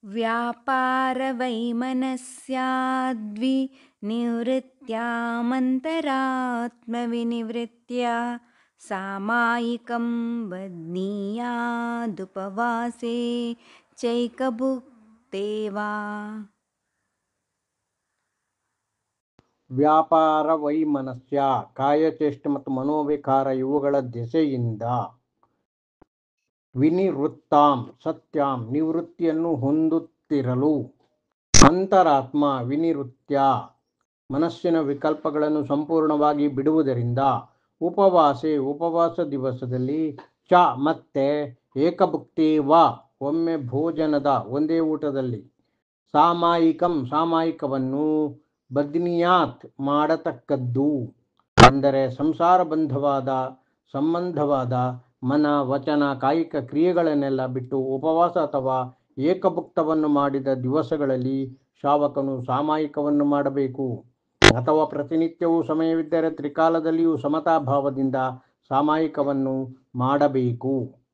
व्यापारवैमनस्याद्विनिवृत्त्यामन्तरात्मविनिवृत्त्या सामायिकं बध्नीयादुपवासे चैकभुक्तेवा। ವ್ಯಾಪಾರ ವೈಮನಸ್ಯ ಕಾಯಚೇಷ್ಟೆ ಮತ್ತು ಮನೋವಿಕಾರ ಇವುಗಳ ದೆಸೆಯಿಂದ ವಿನಿವೃತ್ತಾಂ ಸತ್ಯಾಂ ನಿವೃತ್ತಿಯನ್ನು ಹೊಂದುತ್ತಿರಲು ಅಂತರಾತ್ಮ ವಿನಿವೃತ್ಯ ಮನಸ್ಸಿನ ವಿಕಲ್ಪಗಳನ್ನು ಸಂಪೂರ್ಣವಾಗಿ ಬಿಡುವುದರಿಂದ ಉಪವಾಸ ದಿವಸದಲ್ಲಿ ಚ ಮತ್ತೆ ಏಕಭುಕ್ತೇವ ಒಮ್ಮೆ ಭೋಜನದ ಒಂದೇ ಊಟದಲ್ಲಿ ಸಾಮಾಯಿಕವನ್ನು ಬದ್ನಿಯಾತ್ ಮಾಡತಕ್ಕದ್ದು ಅಂದರೆ ಸಂಬಂಧವಾದ ಮನ ವಚನ ಕಾಯಿಕ ಕ್ರಿಯೆಗಳನ್ನೆಲ್ಲ ಬಿಟ್ಟು ಉಪವಾಸ ಅಥವಾ ಏಕಭುಕ್ತವನ್ನು ಮಾಡಿದ ದಿವಸಗಳಲ್ಲಿ ಶ್ರಾವಕನು ಸಾಮಾಯಿಕವನ್ನು ಮಾಡಬೇಕು. ಅಥವಾ ಪ್ರತಿನಿತ್ಯವೂ ಸಮಯವಿದ್ದರೆ ತ್ರಿಕಾಲದಲ್ಲಿಯೂ ಸಮತಾಭಾವದಿಂದ ಸಾಮಾಯಿಕವನ್ನು ಮಾಡಬೇಕು.